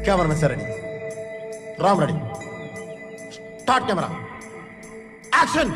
Cameraman sir ready. Ram ready. Start camera. Action!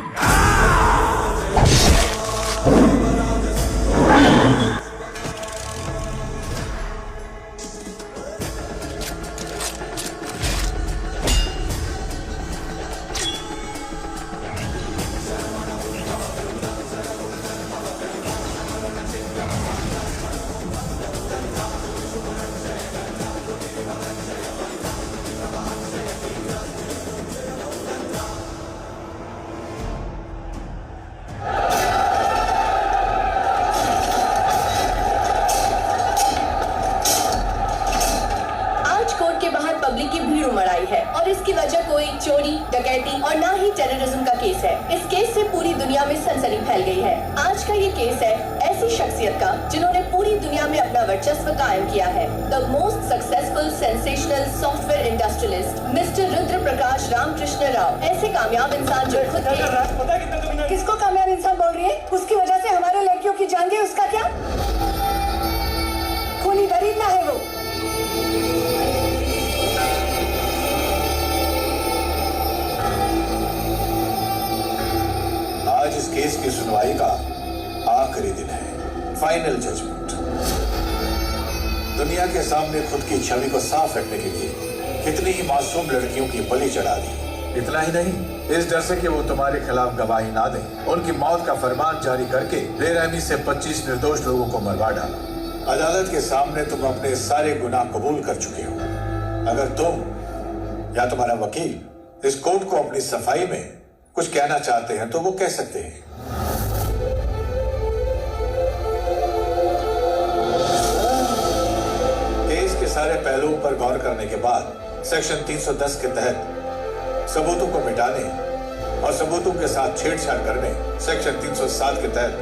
Public की भीड़ उमड़ आई है और इसकी वजह कोई चोरी डकैती और ना ही टेररिज्म का केस है। इस केस से पूरी दुनिया में सनसनी फैल गई है। आज का ये केस है ऐसी शख्सियत का जिन्होंने पूरी दुनिया में अपना वर्चस्व कायम किया है। The most successful sensational software industrialist mister Rudra Prakash Ramakrishna Rao. ऐसे कामयाब इंसान जो खुद किसको कामयाब इंसान बोल रही है? उसकी वजह से हमारे लड़कियों की जान गई, उसका क्या? खूनी दरिंदा है वो। आज इस केस की सुनवाई का आखिरी दिन है, फाइनल जजमेंट। दुनिया के सामने खुद की छवि को साफ रखने के लिए कितनी ही मासूम लड़कियों की बलि चढ़ा दी। इतना ही नहीं, इस डर से कि वो तुम्हारे खिलाफ गवाही ना दें, उनकी मौत का फरमान जारी करके बेरहमी से 25 निर्दोष लोगों को मरवा डाला। अदालत के सामने तुम अपने सारे गुनाह कबूल कर चुके हो। अगर तुम या तुम्हारा वकील इस कोर्ट को अपनी सफाई में कुछ कहना चाहते हैं तो वो कह सकते हैं। केस के सारे पहलुओं पर गौर करने के बाद सेक्शन 310 के तहत सबूतों को मिटाने और सबूतों के साथ छेड़छाड़ करने सेक्शन 307 के तहत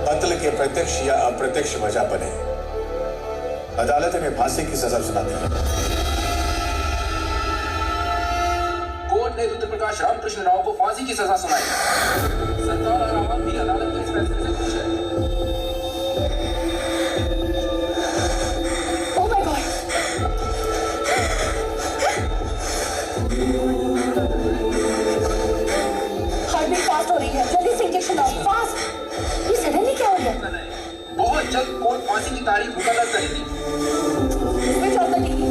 कत्ल के प्रत्यक्ष या अप्रत्यक्ष वजह बने अदालत ने फांसी की सजा सुना दी। कोर्ट ने रुद्र प्रकाश रामकृष्ण राव को फांसी की सजा सुनाई। सरकार और आवाम भी अदालत के इस फैसले से खुश है। Oh my God! Heartbeat fast हो रही है, जल्दी से इंजेक्शन आओ, फास्ट। ये सडनली क्या हो गया? बहुत जल्द कोर्ट फांसी की तारीख मुकर्रर करेगी। Switch off the TV.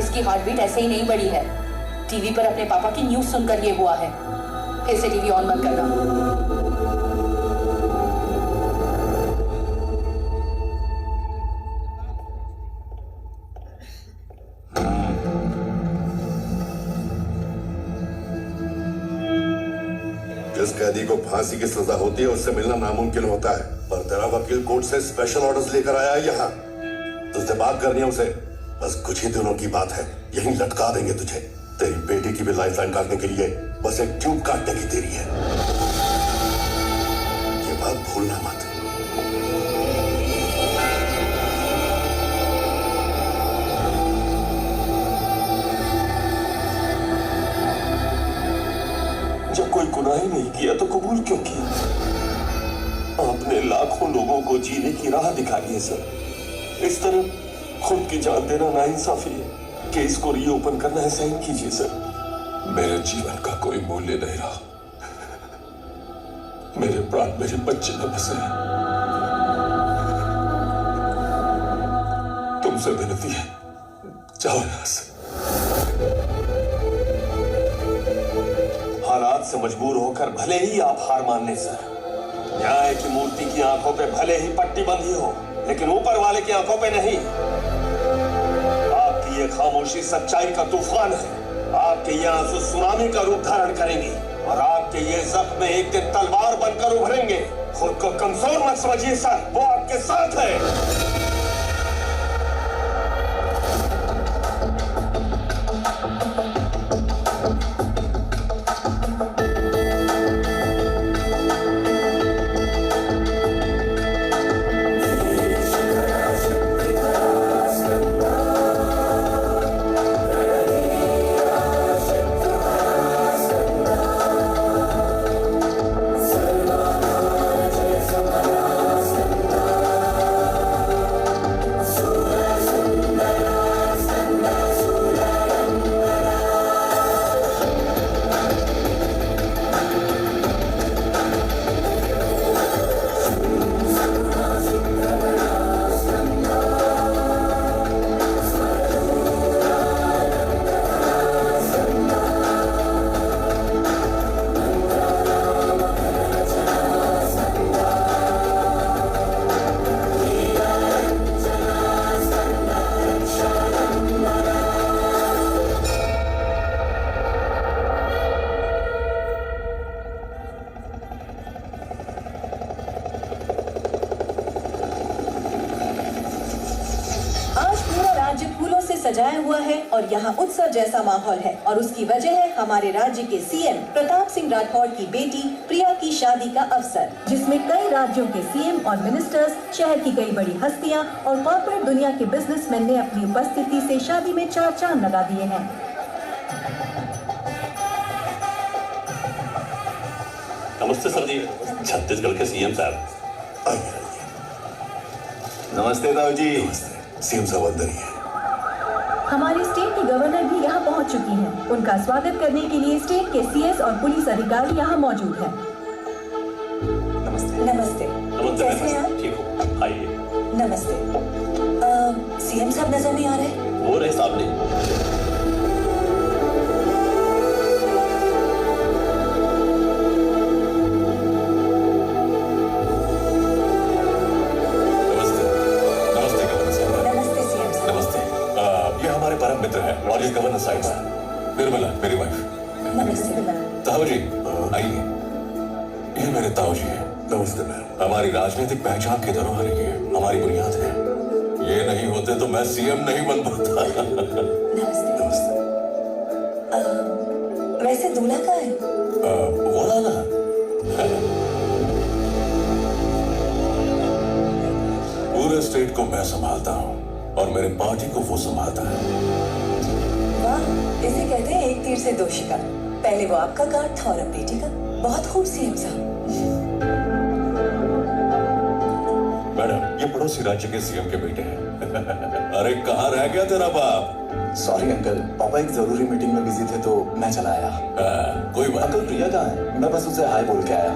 इसकी हार्टबीट ऐसे ही नहीं बढ़ी है। टीवी पर अपने पापा की न्यूज़ सुनकर ये हुआ है। फिर से टीवी ऑन मत करना। जिस कैदी को फांसी की सजा होती है उससे मिलना नामुमकिन होता है, पर तेरा वकील कोर्ट से स्पेशल ऑर्डर्स लेकर आया है यहाँ। तुझसे बात करनी है उसे। बस कुछ ही दिनों की बात है, यहीं लटका देंगे तुझे। तेरी बेटी की भी लाइफलाइन काटने के लिए बस एक ट्यूब काटने की देरी है। ये बात भूलना मत। जब कोई गुनाह ही नहीं किया तो कबूल क्यों किया? आपने लाखों लोगों को जीने की राह दिखाई है सर। इस तरह खुद की जान देना नाइंसाफी है। केस को रीओपन करना है, साइन कीजिए सर। मेरे जीवन का कोई मूल्य नहीं रहा। मेरे प्राण मेरे बच्चे में बसे हैं। तुमसे विनती है, जाओ यहां से। हालात से मजबूर होकर भले ही आप हार मान लें सर। न्याय की मूर्ति की आंखों पे भले ही पट्टी बंधी हो, लेकिन ऊपर वाले की आंखों पे नहीं। आपकी ये खामोशी सच्चाई का तूफान है। आपके ये आंसू सुनामी का रूप धारण करेंगी और आपके ये जख्म एक दिन तलवार बनकर उभरेंगे। खुद को कमजोर मत समझिए सर, वो आपके साथ है। सजाया हुआ है और यहाँ उत्सव जैसा माहौल है और उसकी वजह है हमारे राज्य के सीएम प्रताप सिंह राठौड़ की बेटी प्रिया की शादी का अवसर, जिसमें कई राज्यों के सीएम और मिनिस्टर्स, शहर की कई बड़ी हस्तियां और कॉर्पोरेट दुनिया के बिजनेसमैन ने अपनी उपस्थिति से शादी में चार चांद लगा दिए हैं। नमस्ते सर जी, छत्तीसगढ़ के सीएम साहब। आइए नमस्ते ताऊ जी। सीएम साहब अंदर ही है। हमारे स्टेट की गवर्नर भी यहाँ पहुँच चुकी हैं। उनका स्वागत करने के लिए स्टेट के सीएस और पुलिस अधिकारी यहाँ मौजूद हैं। नमस्ते। नमस्ते। कैसे हैं आप? ठीक हो, आइए। नमस्ते। सीएम साहब नजर नहीं आ रहे? वो रहे सामने। परम मित्र है और इस गवर्नर साहिब निर्मला, मेरी वाइफ। नमस्ते। ताऊ जी आइए, ये मेरे ताऊ जी है। नमस्ते मैम। हमारी राजनीतिक पहचान की धरोहर ये हमारी बुनियाद है। ये नहीं होते तो मैं सीएम नहीं बन पाता। नमस्ते। वैसे दूल्हा कहाँ है? वो ना पूरे स्टेट को मैं संभालता हूँ और मेरे पार्टी को वो संभालता है। वाह, इसे कहते हैं एक तीर से दो शिकार। पहले वो आपका काट था और अब बेटी का। बहुत खूब सीएम साहब। मैडम, ये पड़ोसी राज्य के सीएम के बेटे हैं। अरे कहाँ रह गया तेरा बाप? सॉरी अंकल, पापा एक जरूरी मीटिंग में बिजी थे तो मैं चला आया। कोई बात। अंकल प्रिया कहाँ है? मैं बस उसे हाय बोल के आया।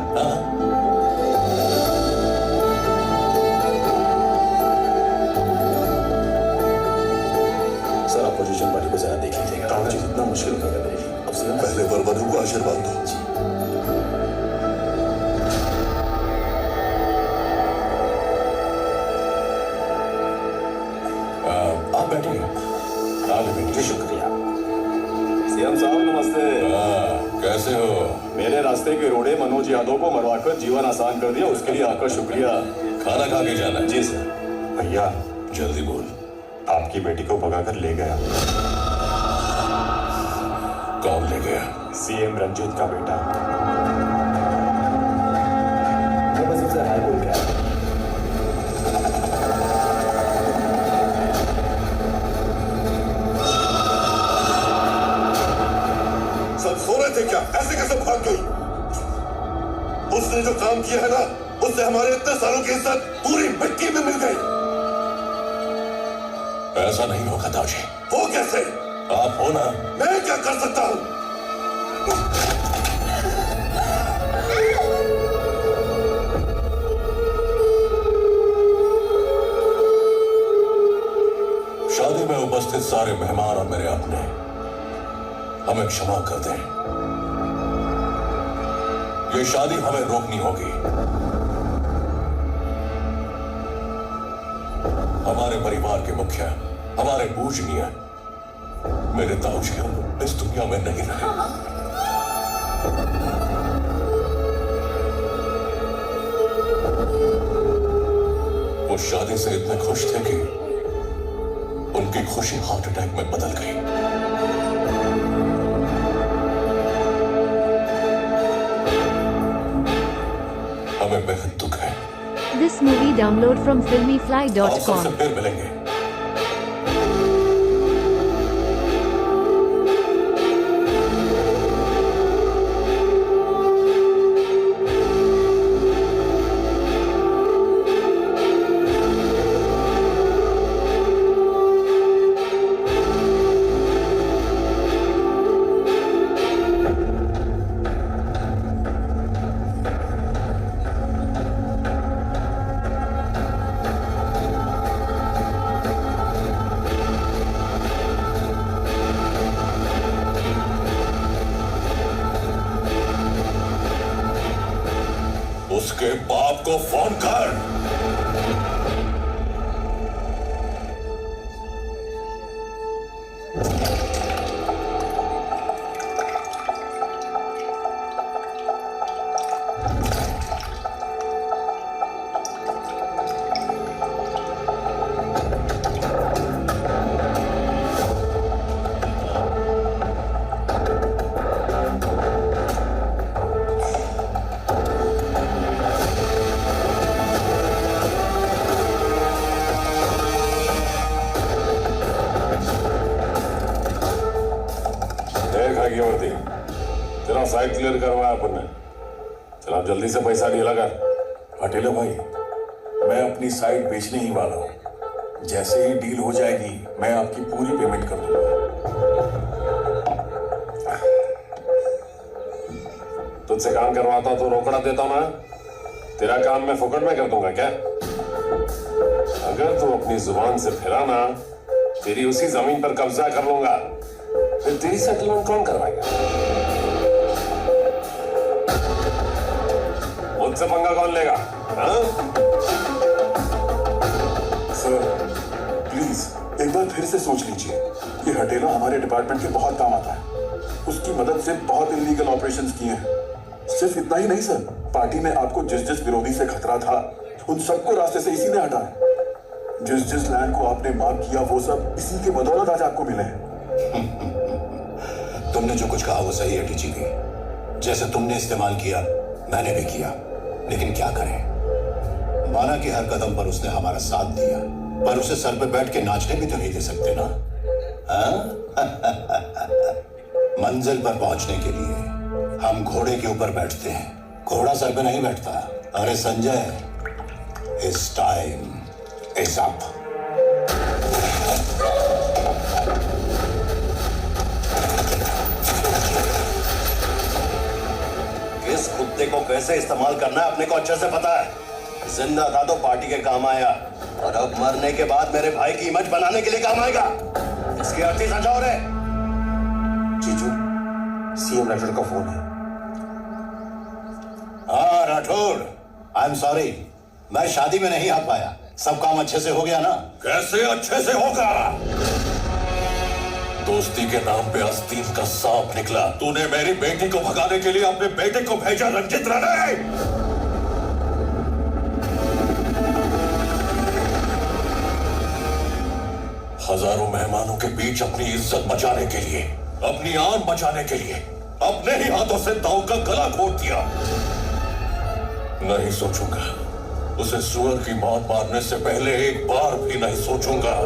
सर अपोजिशन पार्टी को जरा देख लीजिएगा। ताऊ जी इतना मुश्किल नहीं है मेरे लिए। अब सीएम पहले वरवधु को आशीर्वाद दो। आप बैठिए। आगे बैठिए। शुक्रिया। सीएम साहब नमस्ते। कैसे हो? मेरे रास्ते के रोड़े मनोज यादव को मरवाकर जीवन आसान कर दिया, उसके लिए आपका शुक्रिया। खाना खा के जाना है? जी सर। भैया जल्दी बोल। आपकी बेटी को भगाकर ले गया। कौन ले गया? सीएम रंजीत का बेटा। मैं बस उसे हाय बोल के आया। सब सो रहे थे क्या? ऐसे कैसे भाग गई? उसने जो काम किया है ना, उससे हमारे इतने सालों की इज्जत पूरी मिट्टी में मिल गई। ऐसा नहीं होगा ताऊजी। वो कैसे? आप हो ना? मैं क्या कर सकता हूँ? शादी में उपस्थित सारे मेहमान और मेरे अपने हमें क्षमा कर दें। ये शादी हमें रोकनी होगी। हमारे परिवार के मुखिया, हमारे पूजनीय मेरे ताऊजी अब इस दुनिया में नहीं रहे। वो शादी से इतने खुश थे कि उनकी खुशी हार्ट अटैक में बदल गई। हमें बेहद दुख है। This movie download from आप सबसे filmyfly.com. फिर मिलेंगे। उसके बाप को फोन कर। वर्दी तेरा साइट क्लियर करवाया अपन ने। चल आप जल्दी से पैसा डीला कर। अटेलो भाई, मैं अपनी साइट बेचने ही वाला हूँ। जैसे ही डील हो जाएगी मैं आपकी पूरी पेमेंट कर दूंगा। तुझसे काम करवाता तो रोकड़ा देता ना। तेरा काम मैं फुकट में कर दूंगा क्या? अगर तू अपनी जुबान से फिरा ना, तेरी उसी जमीन पर कब्जा कर लूंगा। फिर तेरी सेटलमेंट कौन करवाएगा? मुझसे पंगा कौन लेगा? हाँ? सर प्लीज एक बार फिर से सोच लीजिए। ये हटेला हमारे डिपार्टमेंट के बहुत काम आता है। उसकी मदद से बहुत इलीगल ऑपरेशंस किए हैं। सिर्फ इतना ही नहीं सर, पार्टी में आपको जिस जिस विरोधी से खतरा था उन सबको रास्ते से इसी ने हटाया। जिस जिस लैंड को आपने मार्क किया वो सब इसी के बदौलत आज आपको मिले हैं। तुमने जो कुछ कहा वो सही है डीजीपी। जैसे तुमने इस्तेमाल किया मैंने भी किया, लेकिन क्या करें? माना कि हर कदम पर उसने हमारा साथ दिया, पर उसे सर पे बैठ के नाचने भी तो नहीं दे सकते ना। मंजिल पर पहुंचने के लिए हम घोड़े के ऊपर बैठते हैं, घोड़ा सर पे नहीं बैठता। अरे Sanjay, it's time is up. इस कुत्ते को कैसे इस्तेमाल करना है अपने को अच्छे से पता है। जिंदा था तो पार्टी के काम आया, और अब मरने के बाद मेरे भाई की इमेज बनाने के लिए काम आएगा। इसकी अर्थी समझाओ रे। जीजू, सीएम राठौड़ का फोन है। हाँ राठौड़, आई एम सॉरी, मैं शादी में नहीं आ पाया। सब काम अच्छे से हो गया ना? कैसे अच्छे से होगा? दोस्ती के नाम पे आस्तीन का सांप निकला। तूने मेरी बेटी को भगाने के लिए अपने बेटे को भेजा रंजित रहने। हजारों मेहमानों के बीच अपनी इज्जत बचाने के लिए, अपनी आन बचाने के लिए अपने ही हाथों से दाऊ का गला घोट दिया। नहीं सोचूंगा, उसे सुअर की मौत मारने से पहले एक बार भी नहीं सोचूंगा।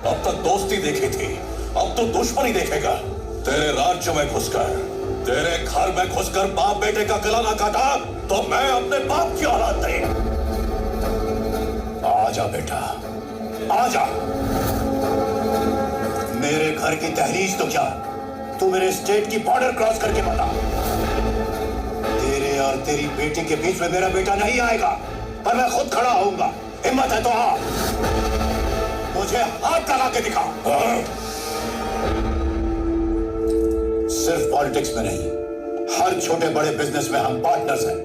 अब तक दोस्ती देखी थी, अब तो दुश्मनी देखेगा। तेरे राज्य में घुसकर, तेरे घर में घुसकर बाप बेटे का गला ना काटा तो मैं अपने बाप की औलाद नहीं। आजा बेटा, आजा। मेरे घर की तहरीज तो क्या, तू मेरे स्टेट की बॉर्डर क्रॉस करके बता। तेरे और तेरी बेटी के बीच में मेरा बेटा नहीं आएगा, पर मैं खुद खड़ा होऊंगा। हिम्मत है तो आ, मुझे हाथ लगा के दिखा। सिर्फ पॉलिटिक्स में नहीं, हर छोटे बड़े बिजनेस में हम पार्टनर्स हैं।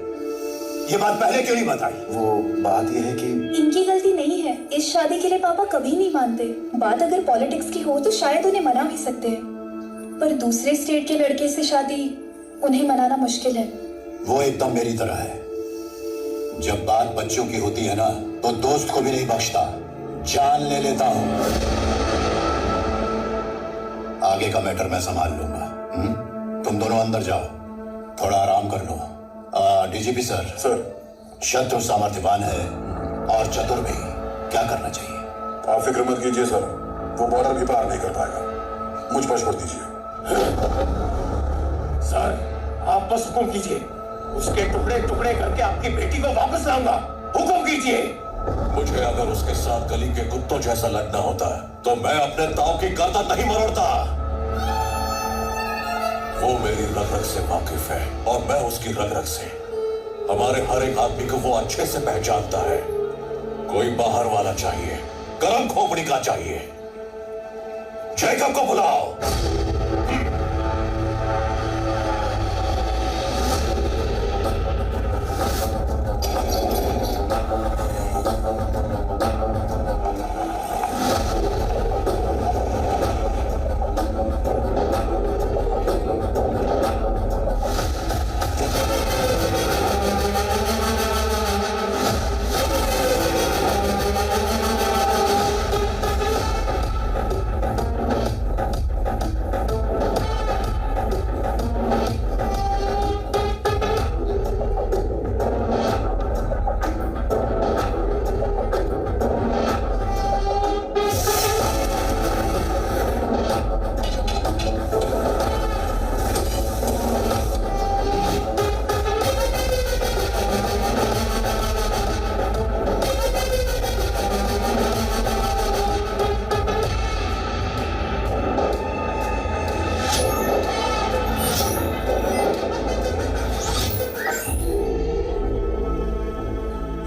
ये बात पहले क्यों नहीं बताई? वो बात ये है कि इनकी गलती नहीं है। इस शादी के लिए पापा कभी नहीं मानते। बात अगर पॉलिटिक्स की हो तो शायद उन्हें मना भी सकते हैं, पर दूसरे स्टेट के लड़के से शादी उन्हें मनाना मुश्किल है। वो एकदम मेरी तरह है। जब बात बच्चों की होती है ना, तो दोस्त को भी नहीं बख्शता, जान ले लेता हूं। आगे का मैटर मैं संभाल लूंगा। तुम दोनों अंदर जाओ, थोड़ा आराम कर लो। DGP sir. शत्रु सामर्थ्यवान है और चतुर भी। क्या करना चाहिए? आप फिक्र मत कीजिए सर, वो बॉर्डर भी पार नहीं कर पाएगा। मुझ पर छोड़ दीजिए। सर, आप बस हुक्म कीजिए, उसके टुकड़े टुकड़े करके आपकी बेटी को वापस लाऊंगा। हुक्म कीजिए। मुझे अगर उसके साथ गली के कुत्तों जैसा लड़ना होता तो मैं अपने ताऊ की गर्दन नहीं मरोड़ता। वो मेरी रग रग से वाकिफ है और मैं उसकी रग रग से। हमारे हर एक आदमी को वो अच्छे से पहचानता है। कोई बाहर वाला चाहिए, गरम खोपड़ी का चाहिए। जैकब को बुलाओ।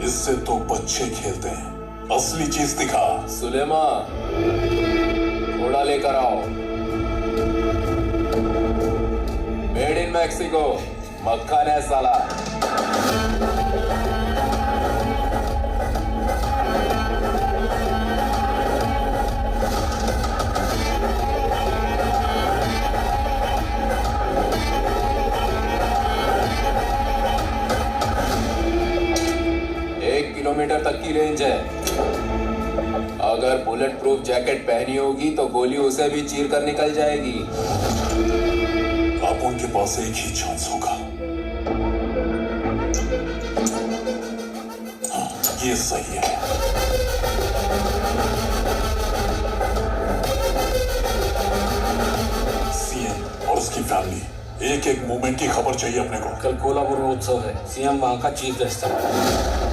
इससे तो बच्चे खेलते हैं, असली चीज दिखा। सुलेमा, घोड़ा लेकर आओ। मेड इन मैक्सिको, मक्खन है साला। किलोमीटर तक की रेंज है। अगर बुलेट प्रूफ जैकेट पहनी होगी तो गोली उसे भी चीर कर निकल जाएगी। अब उनके पास एक ही चांस होगा। हाँ, ये सही है। सीएम और उसकी फैमिली, एक एक मूवमेंट की खबर चाहिए अपने को। कल कोल्हापुर में उत्सव है, सीएम वहां का चीफ गेस्ट है।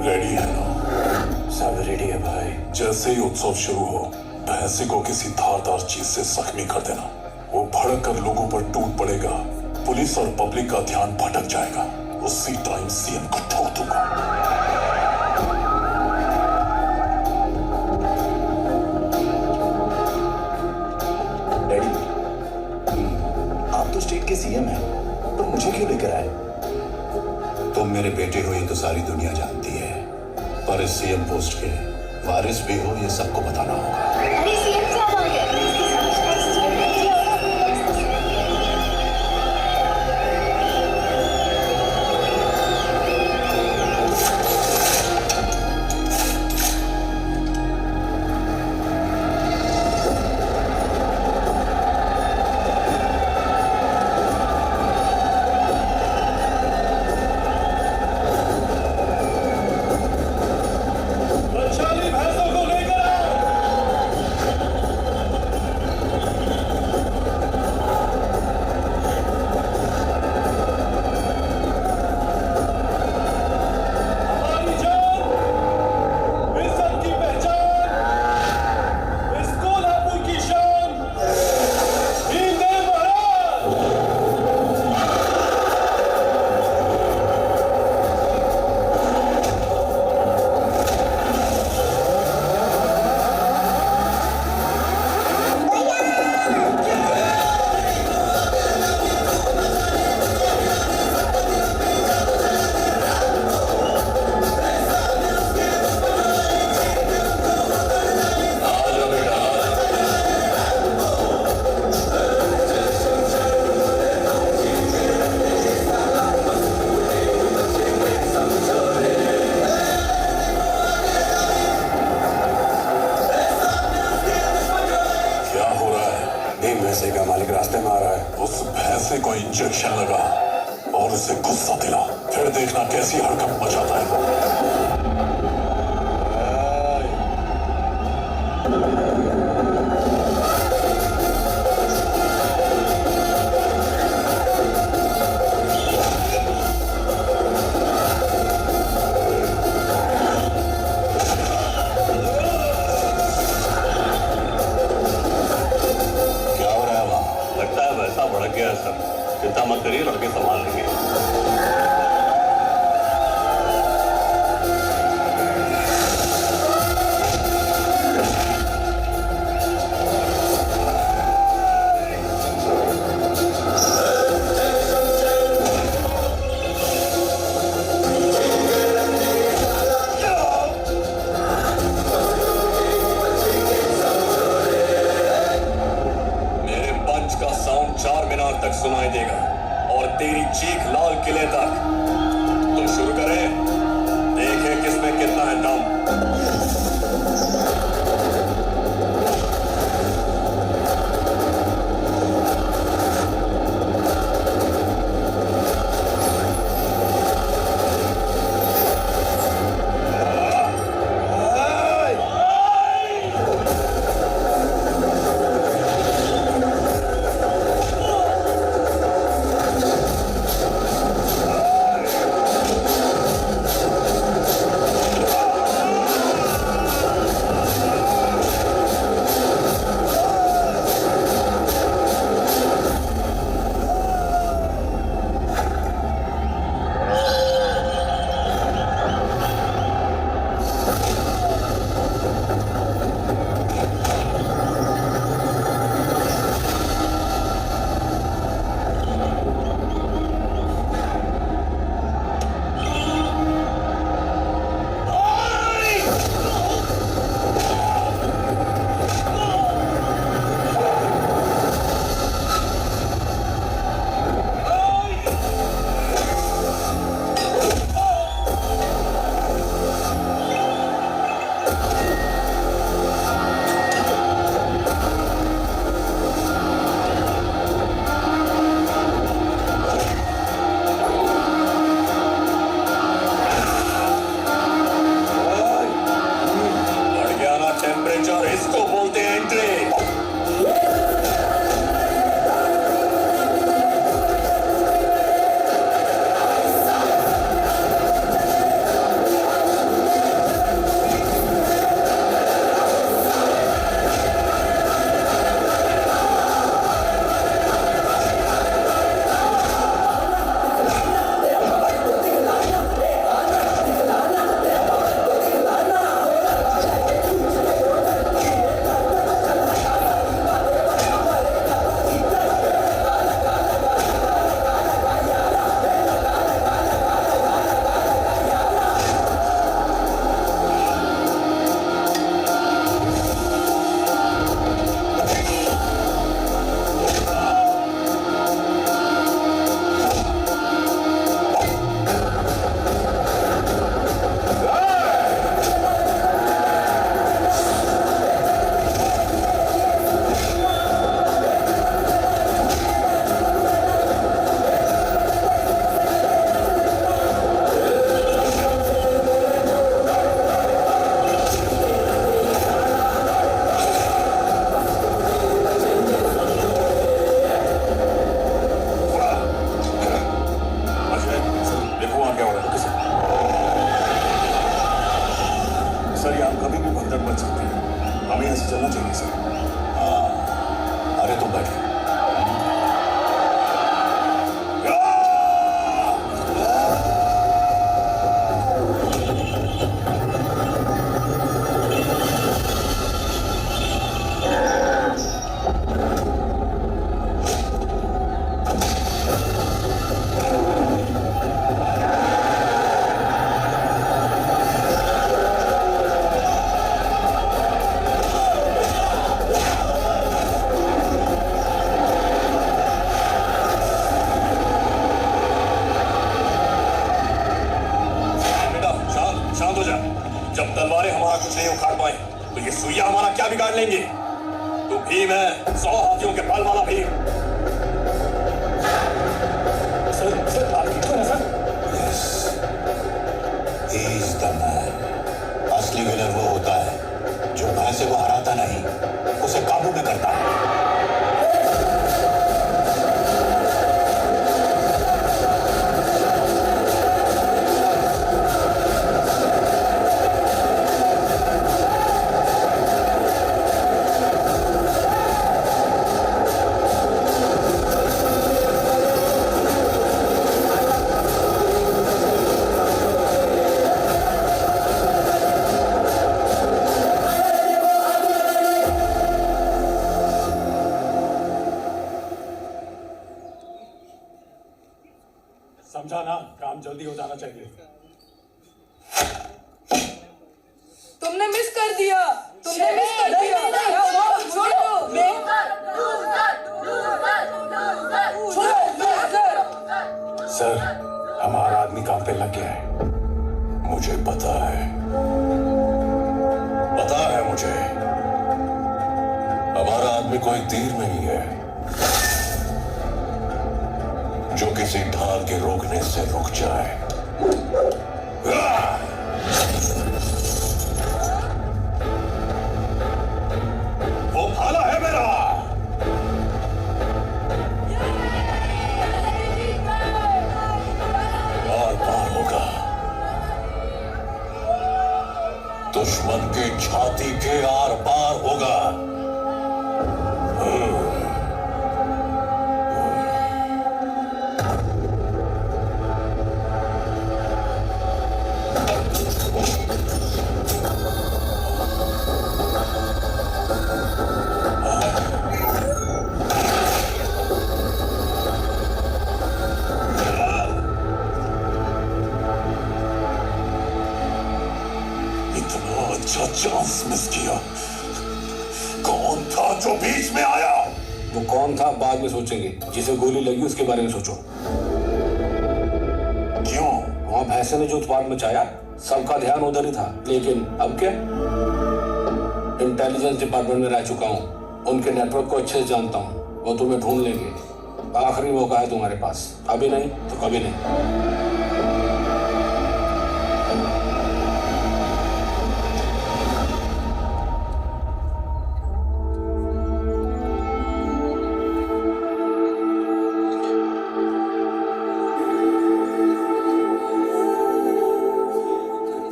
रेडी है ना? सब रेडी है भाई। जैसे ही उत्सव शुरू हो, भैंसी को किसी धारदार चीज से जख्मी कर देना। वो भड़क कर लोगों पर टूट पड़ेगा, पुलिस और पब्लिक का ध्यान भटक जाएगा। उसी टाइम सीएम को ठोक दूंगा। डैडी, आप तो स्टेट के सीएम हैं, तो मुझे क्यों लेकर आए? तुम मेरे बेटे हो ये तो सारी दुनिया जानती है, पर इस सीएम पोस्ट के वारिस भी हो ये सबको बताना होगा। अरे सीएम साहब आ गए। बच्चाली भैंसों को लेकर आओ। भैंसे का मालिक रास्ते में आ रहा है। उस भैंसे को इंजेक्शन लगा और उसे गुस्सा दिला, फिर देखना कैसी हरकत मचाता है। चिंता मत करिए, लड़के संभाल लेंगे। मेरे पंच का साउंड 4 मीनार तक सुनाई देगा और तेरी चीख लाल किले तक। तुम शुरू करें, देखें किसमें कितना है दम। भीम है, 100 हाथियों के बल वाला भीम। सर आप ठीक हो ना sir? Yes, he is the man. असली विनर वो होता है जो भैंसे को हराता नहीं, उसे काबू में करता है। समझा ना, काम जल्दी हो जाना चाहिए। तुमने मिस कर दिया। तुमने मिस कर दिया। छोड़ो सर, हमारा आदमी काम पे लग गया है। मुझे पता है मुझे। हमारा आदमी कोई तीर नहीं है जो किसी ढाल के रोकने से रुक जाए। वो भाला है मेरा। और पार होगा दुश्मन के छाती के आर पार होगा। अच्छा चांस मिस किया। कौन था जो बीच में आया? वो कौन था बाद में सोचेंगे, जिसे गोली लगी उसके बारे में सोचो। क्यों? वहां भैंसे ने जो उत्पात मचाया, सबका ध्यान उधर ही था। लेकिन अब क्या? इंटेलिजेंस डिपार्टमेंट में रह चुका हूँ, उनके नेटवर्क को अच्छे से जानता हूँ। वो तुम्हें ढूंढ लेंगे। आखिरी मौका है तुम्हारे पास, अभी नहीं तो कभी नहीं।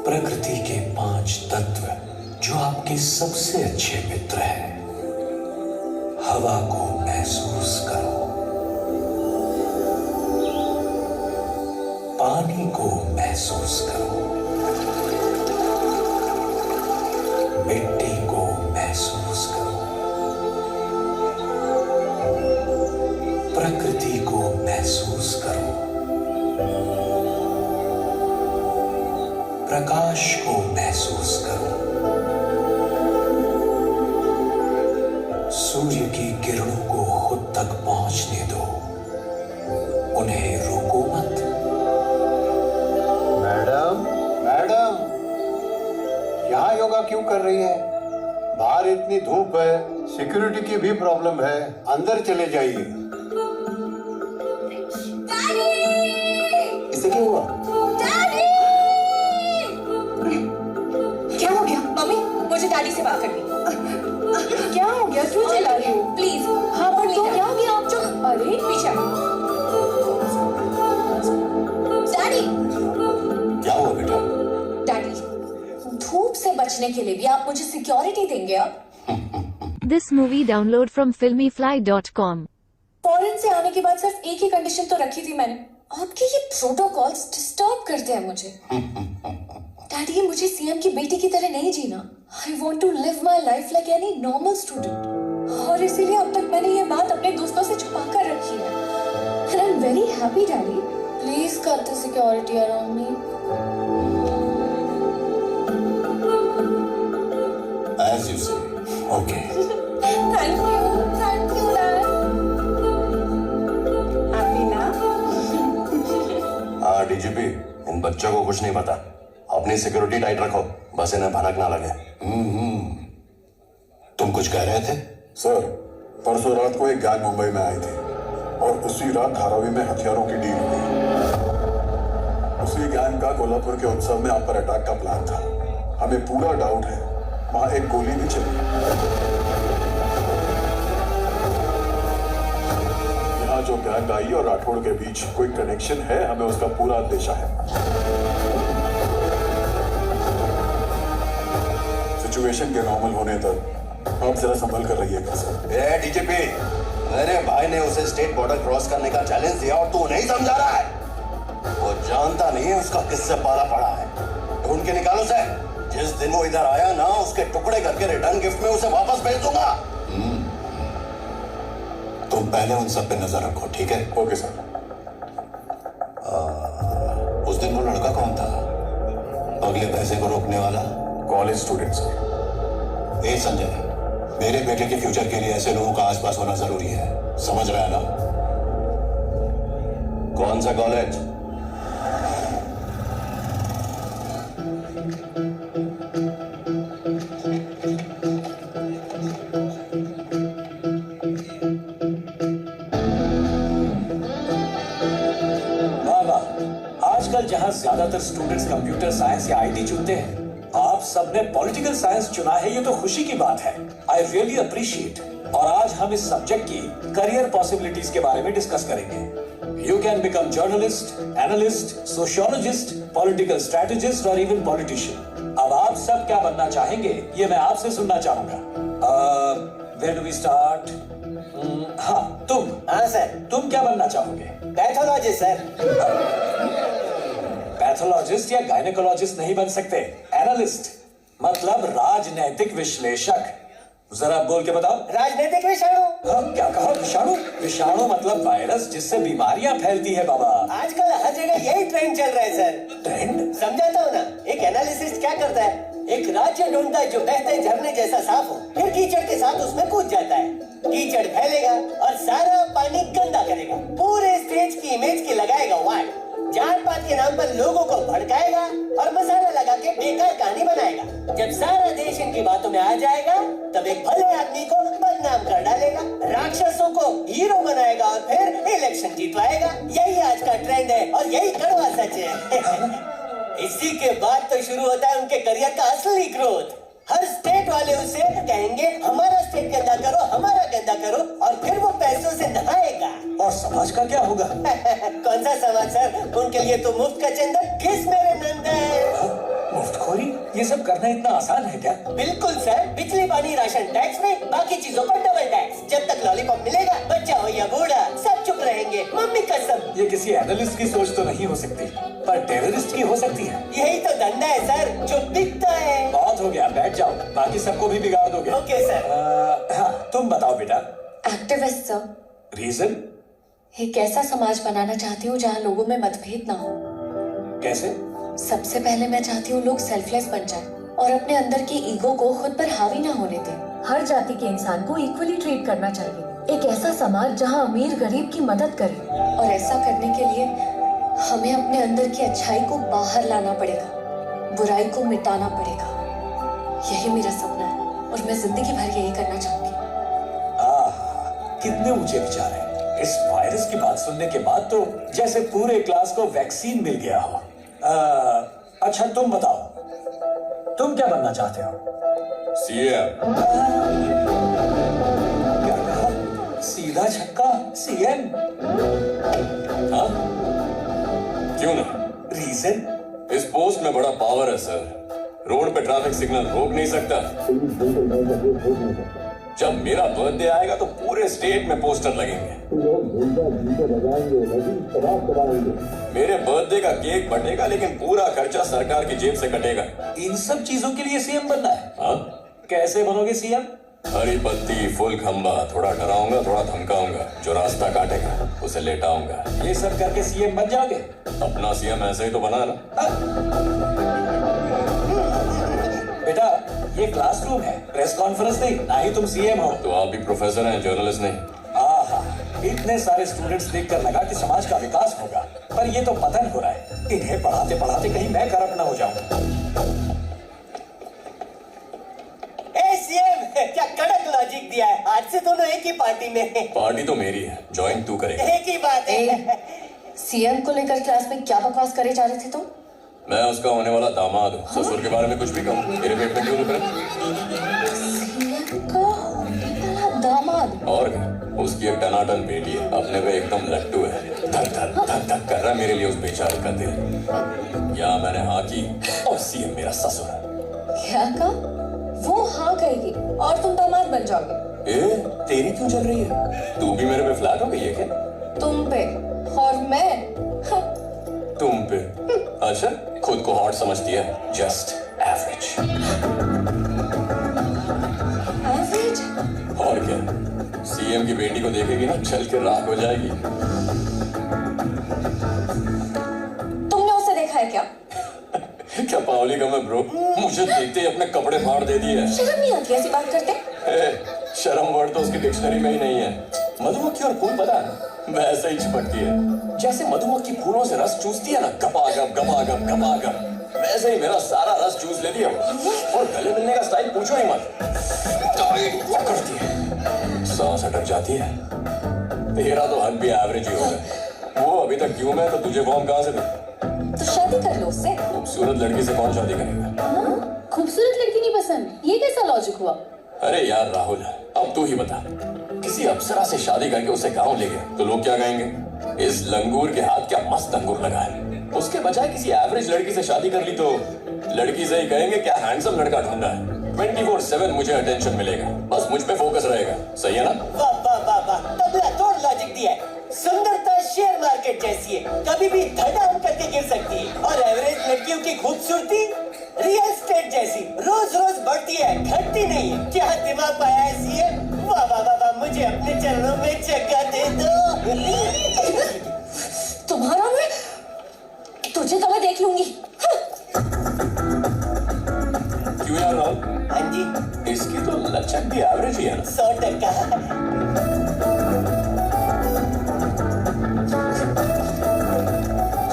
प्रकृति के 5 तत्व जो आपके सबसे अच्छे मित्र हैं। हवा को महसूस करो, पानी को महसूस करो, मिट्टी को महसूस करो, प्रकृति को महसूस करो, प्रकाश को महसूस करो, सूर्य की किरणों को खुद तक पहुंचने दो, उन्हें रोको मत। मैडम यहाँ योगा क्यों कर रही है? बाहर इतनी धूप है, सिक्योरिटी की भी प्रॉब्लम है, अंदर चले जाइए। इसे क्या हुआ? क्या हो गया? मम्मी, मुझे डैडी से बात करनी। क्या हो गया? क्यों चिल्ला रही हो? प्लीज। हाँ पर तो क्या हो गया? आप चुप। अरे पीछे। डैडी। क्या हुआ बेटा? डैडी, धूप से बचने के लिए भी आप मुझे सिक्योरिटी देंगे अब? This movie download from filmyfly.com. Foreign से आने के बाद सिर्फ एक ही कंडीशन तो रखी थी मैंने। आपके ये प्रोटोकॉल्स डिस्टर्ब करते हैं मुझे। डैडी, मुझे सीएम की बेटी की तरह नहीं जीना। I want to live my life like any normal student. और इसीलिए अब तक मैंने ये बात अपने दोस्तों से छुपा कर रखी है। And I'm very happy, Daddy. Please cut the security around me. As you say. Okay. Thank you, Dad. Happy ना? हाँ डीजीपी, इन बच्चों को कुछ नहीं पता। अपनी सिक्योरिटी टाइट रखो, बस इन्हें भनक ना लगे। तुम कुछ कह रहे थे? सर परसों रात को एक गैंग मुंबई में आई थी और उसी रात धारावी में हथियारों की डील हुई। उसी गैंग का कोल्हापुर के उत्सव में आप पर अटैक का प्लान था। हमें पूरा डाउट है वहां एक गोली भी चली। यहाँ जो गैंग आई और राठौड़ के बीच कोई कनेक्शन है, हमें उसका पूरा अंदेशा है। सिचुएशन के नॉर्मल होने तक आप जरा संभल कर रहिएगा सर। डीजीपी, मेरे भाई ने उसे स्टेट बॉर्डर क्रॉस करने का चैलेंज दिया और तू नहीं समझा रहा है। वो जानता नहीं है उसका किससे पाला पड़ा है। ढूंढ के निकालो उसे। जिस दिन वो इधर आया ना, उसके टुकड़े करके रिटर्न गिफ्ट में उसे वापस भेज दूंगा। तुम पहले उन सब पे नजर रखो, ठीक है? Okay sir. उस दिन वो लड़का कौन था, अगले पैसे को रोकने वाला? College student sir. ए संजय, मेरे बेटे के फ्यूचर के लिए ऐसे लोगों का आसपास होना जरूरी है, समझ रहा है ना? कौन सा कॉलेज? आजकल जहां ज्यादातर स्टूडेंट्स कंप्यूटर साइंस या आईटी चुनते हैं, आप सबने पॉलिटिकल साइंस चुना है। ये तो खुशी की बात है। I really appreciate. और आज हम इस सब्जेक्ट की करियर पॉसिबिलिटीज के बारे में डिस्कस करेंगे। You can become journalist, analyst, sociologist, political strategist और इवन पॉलिटिशियन। अब आप सब क्या बनना चाहेंगे, ये मैं आपसे सुनना चाहूंगा। Where do we start? हाँ, तुम। हाँ सर। तुम क्या बनना चाहोगे? Pathologist sir. पैथोलॉजिस्ट या गायनेकोलॉजिस्ट नहीं बन सकते, एनालिस्ट मतलब राजनैतिक विश्लेषक। जरा बोल के बताओ। राजनीतिक विषाणु। हाँ, क्या कहा? विषाणु? विषाणु मतलब वायरस जिससे बीमारियां फैलती है बाबा। आजकल हर जगह यही ट्रेंड चल रहा है सर। ट्रेंड? समझाता हूँ ना। एक एनालिसिस्ट क्या करता है, एक राज्य ढूंढता है जो बहते झरने जैसा साफ हो, फिर कीचड़ के साथ उसमें कूद जाता है। कीचड़ फैलेगा और सारा पानी गंदा करेगा, पूरे स्टेज की इमेज की लगाएगा वार्ड, जात पात के नाम पर लोगों को भड़काएगा और मसाला लगा के बेकार कहानी बनाएगा। जब सारा देश इनकी बातों में आ जाएगा, तब एक भले आदमी को बदनाम कर डालेगा, राक्षसों को हीरो बनाएगा और फिर इलेक्शन जीतवाएगा। यही आज का ट्रेंड है और यही कड़वा सच है। इसी के बाद तो शुरू होता है उनके करियर का असली ग्रोथ। हर स्टेट वाले उसे कहेंगे हमारा स्टेट गंदा करो, हमारा गंदा करो, और फिर वो पैसों से नहाएगा। और समाज का क्या होगा? कौन सा समाज सर? उनके लिए तो मुफ्त का चंदन किस मेरे नंदन। मुफ्तखोरी? ये सब करना इतना आसान है क्या? बिल्कुल सर। बिजली, पानी, राशन टैक्स में, बाकी चीजों पर डबल टैक्स। जब तक लॉलीपॉप मिलेगा, बच्चा हो या बूढ़ा, सब चुप रहेंगे। मम्मी कसम। ये किसी एनालिस्ट की सोच तो नहीं हो सकती, पर टेररिस्ट की हो सकती है। यही तो धंधा है सर, जो बिकता है। बहुत हो गया, बैठ जाओ, बाकी सबको भी बिगाड़ दोगे। Okay sir. हाँ, तुम बताओ बेटा। Activist sir. रीजन? एक ऐसा समाज बनाना चाहती हूँ जहाँ लोगों में मतभेद ना हो। कैसे? सबसे पहले मैं चाहती हूँ लोग सेल्फलेस बन जाएं और अपने अंदर की ईगो को खुद पर हावी ना होने दें। हर जाति के इंसान को इक्वली ट्रीट करना चाहिए। एक ऐसा समाज जहाँ अमीर गरीब की मदद करे, और ऐसा करने के लिए हमें अपने अंदर की अच्छाई को बाहर लाना पड़ेगा, बुराई को मिटाना पड़ेगा। यही मेरा सपना है और मैं जिंदगी भर यही करना चाहूंगी। कितने ऊंचे विचार हैं। इस वायरस की बात सुनने के बाद तो जैसे पूरे क्लास को वैक्सीन मिल गया हो। अच्छा तुम बताओ, तुम क्या बनना चाहते हो? सीएम। क्या कहा? सीधा छक्का सीएम? हाँ? क्यों नहीं? रीजन? इस पोस्ट में बड़ा पावर है सर। रोड पे ट्रैफिक सिग्नल रोक नहीं सकता। जब मेरा बर्थडे आएगा तो पूरे स्टेट में पोस्टर लगेंगे। मेरे बर्थडे का केक बनेगा, लेकिन पूरा खर्चा सरकार की जेब से कटेगा। इन सब चीजों के लिए सीएम बनना है? हाँ? कैसे बनोगे सीएम? हरी पत्ती, फुल खंबा, थोड़ा डराऊंगा, थोड़ा धमकाऊंगा, जो रास्ता काटेगा उसे लेटाऊंगा। ये सब करके सीएम बन जाओगे? अपना सीएम ऐसे ही तो बना ना। बेटा, ये क्लासरूम है, प्रेस कॉन्फ्रेंस नहीं, ना ही तुम सीएम हो। तो आप भी प्रोफेसर हैं, जर्नलिस्ट नहीं। आहा, इतने सारे स्टूडेंट्स देखकर लगा कि समाज का विकास होगा, पर ये तो पतन हो रहा है। इन्हें पढ़ाते पढ़ाते कहीं मैं करप्ट ना हो जाऊं। सीएम, क्या कड़क लॉजिक लॉजिक दिया है। आज से दोनों एक ही पार्टी में हैं। पार्टी तो मेरी है, ज्वाइन तू करेगा। एक ही बात है। सीएम को लेकर क्लास में क्या बकवास करे जा रहे थे तुम? मैं उसका होने वाला दामाद हूँ। ससुर के बारे में कुछ भी कहूँ, मेरे पेट में क्यों दुख रहा? सीएम का होने वाला दामाद? और क्या, उसकी एक टनाटन बेटी है, अपने पे एकदम लट्टू है। धक धक धक धक कर रहा मेरे लिए उस बेचारे का दिल। या मैंने हाँ की और सीएम मेरा ससुर। क्या कहा? वो हाँ कहेगी और तुम दामाद बन जाओगे। तेरी क्यों चल रही है? तू भी मेरे पे फ्लैट हो गई है क्या? तुम पे और मैं तुम पे? अच्छा, खुद को हॉट समझती है। Just average. एवरेज? और क्या, सीएम की बेटी को देखेगी ना, चल के राख हो जाएगी। तुमने उसे देखा है क्या? क्या पावली का मैं ब्रो, मुझे देखते ही अपने कपड़े फाड़ दे दिए। शर्म नहीं आती ऐसी बात करते? शर्म वर्ड तो उसकी डिक्शनरी में ही नहीं है। मधुमक्खी और फूल पता है वैसे ही चिपकती है। जैसे मधुमक्खी फूलों से रस चूसती है ना, गपागप गपागप गपागप, वैसे ही मेरा सारा रस चूस लेती है। और गले मिलने का स्टाइल पूछो ही मत, करती है, सांस अटक जाती है। तेरा तो हद भी एवरेज ही होगा। वो अभी तक क्यों मैं, तो तुझे फॉर्म कहाँ से दूं? तो शादी कर लो उससे। खूबसूरत लड़की से कौन शादी करेगा? खूबसूरत लड़की नहीं पसंद, ये कैसा लॉजिक हुआ? अरे यार राहुल, अब तू ही बता, किसी अप्सरा से शादी करके उसे गांव ले गए तो लोग क्या कहेंगे? इस लंगूर के हाथ क्या मस्त अंगूर लगा है। उसके बजाय किसी एवरेज लड़की से शादी कर ली तो लड़की से ही कहेंगे क्या हैंडसम लड़का ढूंढा है। 24/7 मुझे अटेंशन मिलेगा, बस मुझ पे फोकस रहेगा। सही है ना? वाह वाह वाह वाह, तबला तोड़ लॉजिक दिया है। सुंदरता शेयर मार्केट जैसी है, कभी भी धड़ाम करके गिर सकती है। और एवरेज लड़कियों की खूबसूरती रियल एस्टेट जैसी रोज रोज बढ़ती है, घटती नहीं है। क्या दिमाग पाया है सीएम? वाह वाह वाह वाह, मुझे अपने चरणों में जगह दे दो। तुम्हारा मैं, तुझे तो मैं देख लूंगी। क्यों यार राहुल? हाँ जी, इसकी तो लचक भी एवरेज ही है ना। 100%।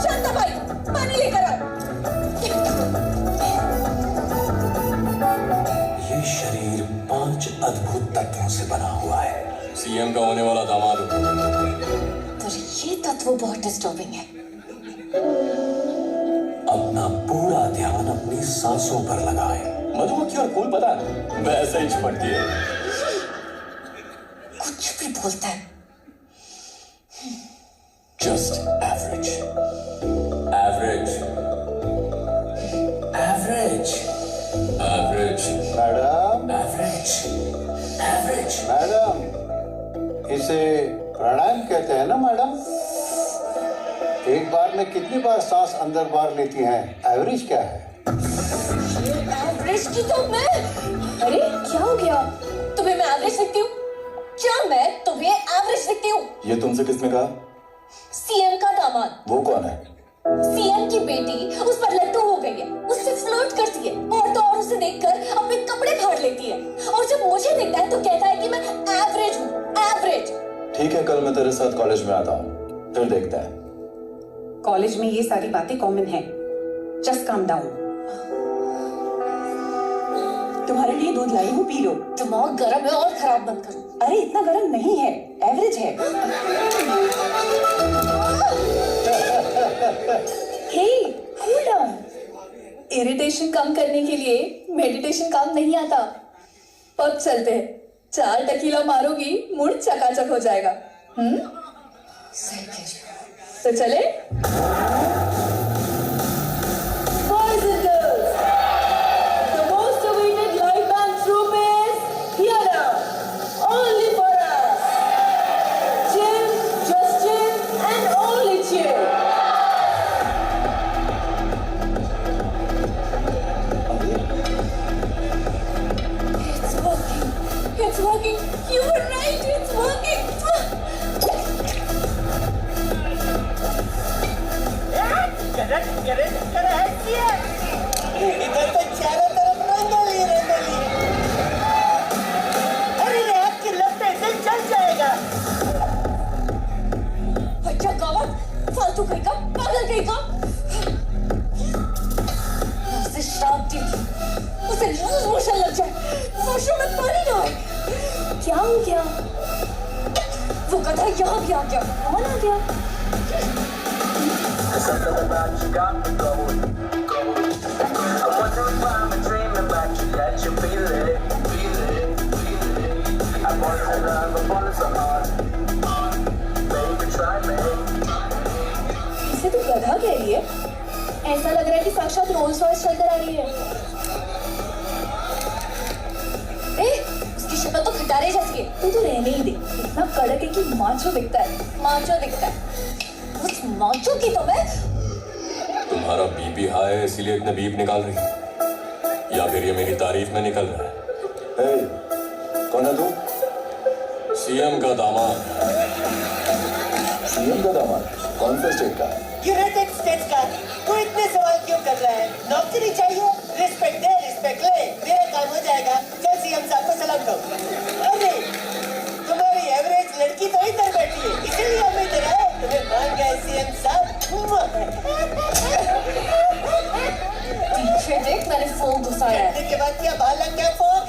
शांता भाई, पानी लेकर आओ। ये शरीर 5 अद्भुत तत्वों से बना हुआ है। सीएम का होने वाला दामाद हूँ। पर ये तत्व बहुत डिस्टर्बिंग है। अपना पूरा ध्यान अपनी सांसों पर लगाए। मधुमक्खी और फूल पता है वैसे ही चिपकती है। कुछ भी बोलता है। Just average, average, average, average. Madam, average, average. Madam, इसे प्राणायाम कहते हैं ना मैडम? एक बार में कितनी बार सांस अंदर बाहर लेती हैं? एवरेज क्या है? एवरेज की तो मैं, अरे क्या हो गया? तुम्हें मैं एवरेज दिखती हूँ? क्या मैं तुम्हें एवरेज दिखती हूँ? ये तुमसे किसने कहा? सीएम का दामाद। वो कौन है? सीएम की बेटी उस पर लट्टू हो गई है, उससे फ्लर्ट करती है और तो और उसे देखकर अपने कपड़े फाड़ लेती है। और जब मुझे देखता है तो कहता है कि मैं एवरेज हूँ, एवरेज। ठीक है, कल मैं तेरे साथ कॉलेज में आता हूँ, फिर देखते हैं। कॉलेज में ये सारी बातें कॉमन है। Just calm down. तुम्हारे लिए दूध लाई हूँ, पी लो। दिमाग गर्म है और खराब मत करो। अरे इतना गर्म नहीं है, एवरेज है। हे, कूल डाउन। इरिटेशन कम करने के लिए मेडिटेशन काम नहीं आता। पब चलते हैं, 4 टकीला मारोगी, मूड चकाचक हो जाएगा। तो चले? Boys and girls, the most awaited live band troupe is here now, only for us. Jim, Justin, and only Jim. It's working. It's working. You were right. It's working. इधर तो चारों तरफ रंगोली रंगोली। अरे आपकी लगता है दिल चल जाएगा। बच्चा गावत, फालतू कहीं का, पागल कहीं का। उसे श्राप दी, उसे लूज मोशन लग जाए, वॉशरूम में पानी ना आए, क्या हो गया? वो गधा यहाँ भी आ गया। कौन आ गया? इसे तो गधा कह रही है। ऐसा लग रहा है कि साक्षात रोल्स रॉयस चलकर आ रही है। उसकी शक्ल तो खटारे जैसी है। तू तो रहने ही दे। इतना कड़क है कि माचो दिखता है। माचो दिखता है। उस माचो की तो मैं। तुम्हारा बीपी हाई है इसीलिए इतने बीप निकाल रही है, या फिर ये मेरी तारीफ में निकल रहा है? कौन है तू? सीएम का दामाद। सीएम का दामाद? कौन सा स्टेट का? यूनाइटेड स्टेट्स का। तू इतने सवाल क्यों कर रहा है? नौकरी चाहिए, रिस्पेक्ट दे, रिस्पेक्ट ले, मेरा काम हो जाएगा। चल सीएम साहब को सलाम करो। अरे तुम्हारी एवरेज लड़की तो इधर बैठी है, इसीलिए हम इधर आए। तुम्हें मान गए सीएम साहब। पीछे देख, मैंने फोन घुसाया है। करने के बाद क्या बाहर लग गया फोन?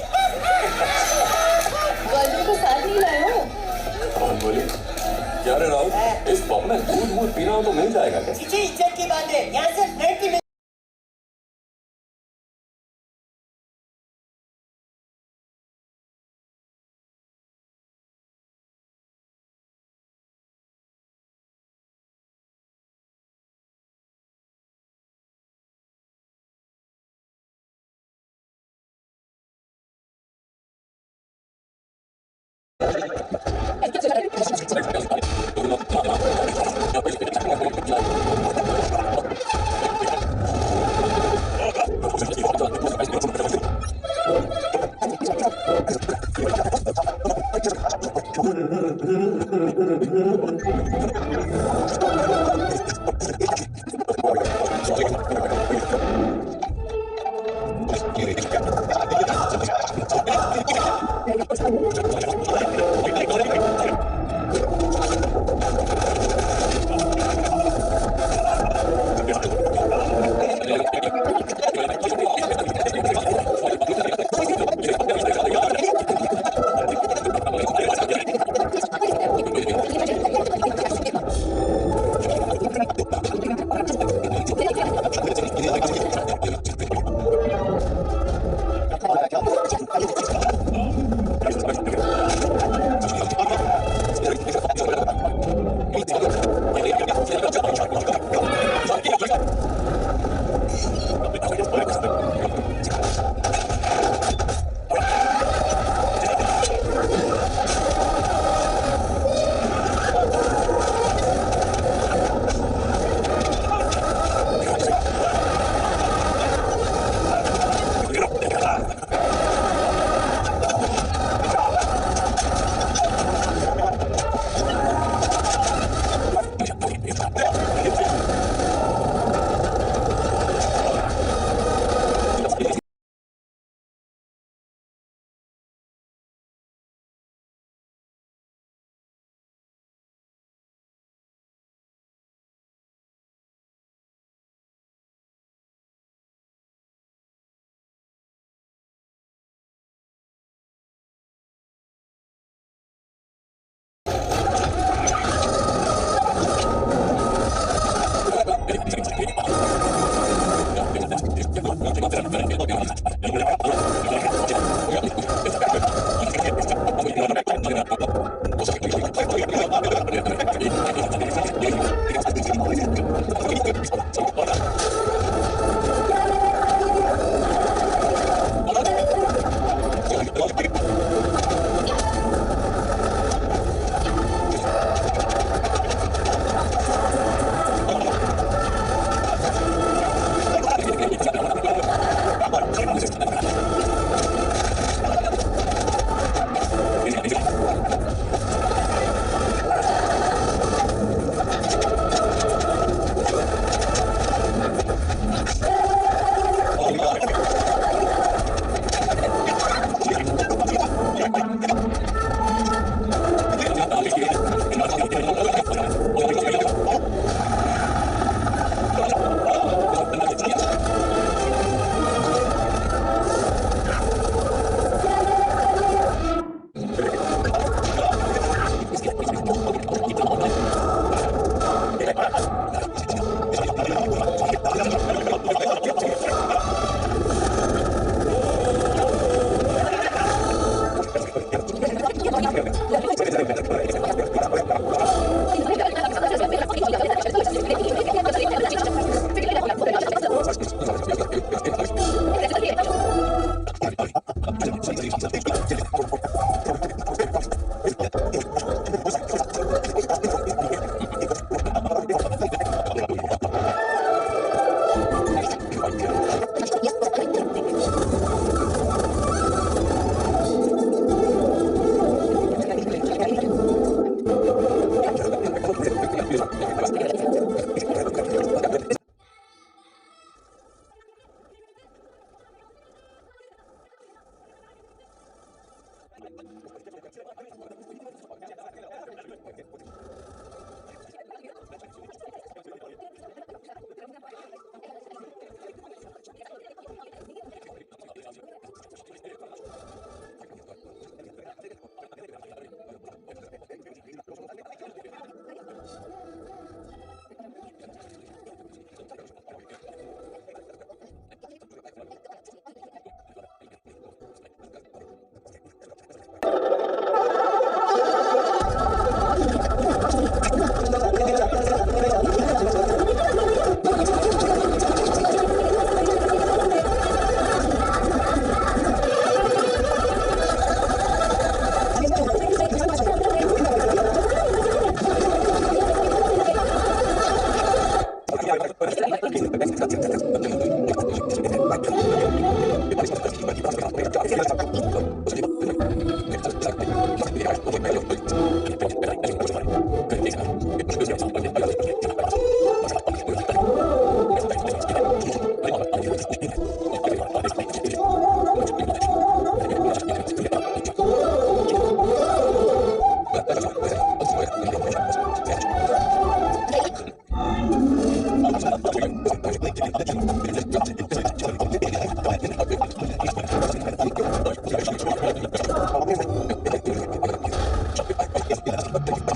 गर्लफ्रेंड को साथ नहीं लाए हो? कौन बोली? क्या रे राहुल, इस पब में दूध पीना हो तो मिल जाएगा क्या? जी इज्जत की बात है, यहाँ से फ्रेंड की Thank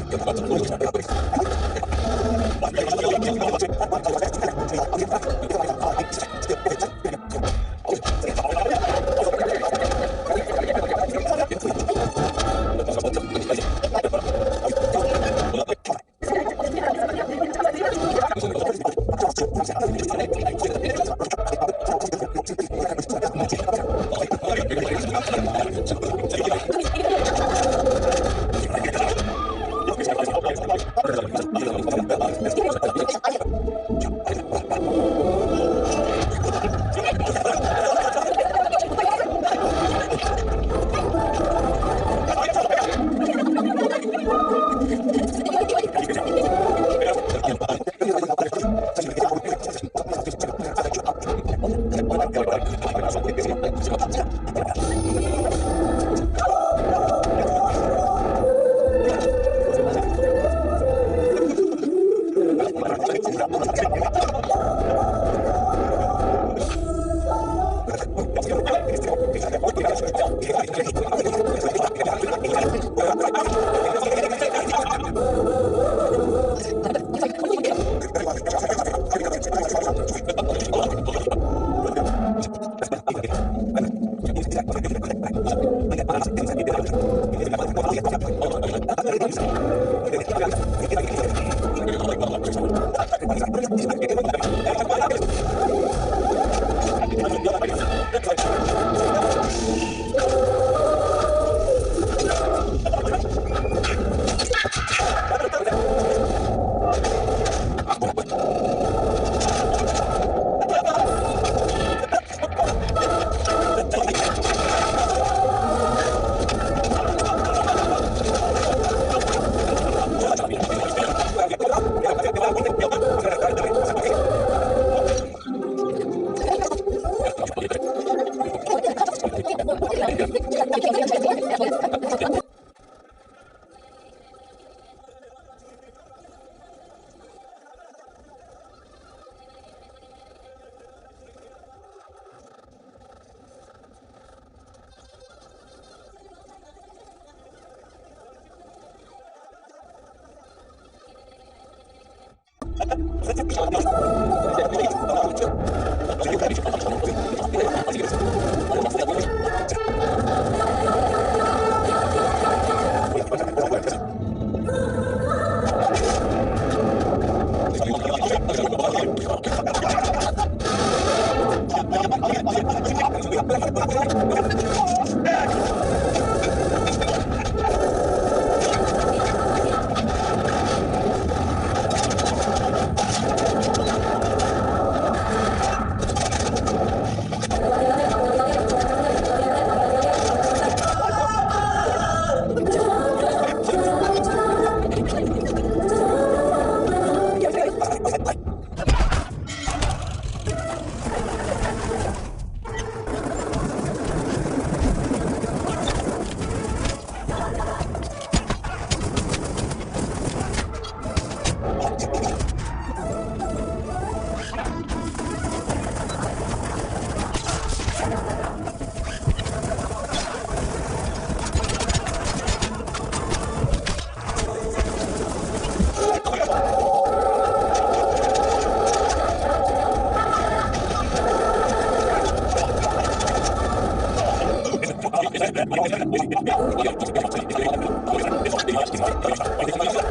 you.